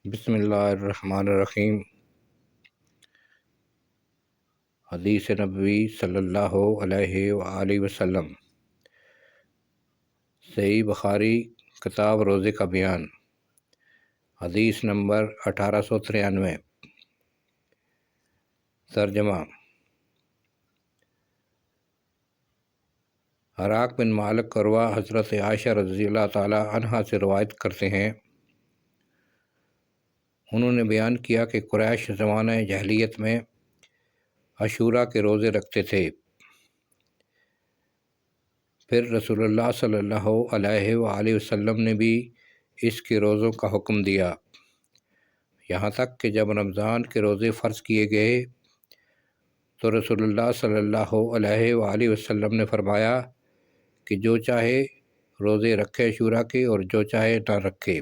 بسم اللہ الرحمن الرحیم۔ حدیث نبوی صلی اللہ علیہ وآلہ وسلم، صحیح بخاری کتاب روزے کا بیان، حدیث نمبر 1893۔ ترجمہ۔ حراق بن مالک قروا حضرت عائشہ رضی اللہ تعالی عنہا سے روایت کرتے ہیں، انہوں نے بیان کیا کہ قریش زمانہ جاہلیت میں عاشوراء کے روزے رکھتے تھے، پھر رسول اللہ صلی اللہ علیہ وآلہ وسلم نے بھی اس کے روزوں کا حکم دیا، یہاں تک کہ جب رمضان کے روزے فرض کیے گئے تو رسول اللہ صلی اللہ علیہ وآلہ وسلم نے فرمایا کہ جو چاہے روزے رکھے عاشوراء کے اور جو چاہے نہ رکھے۔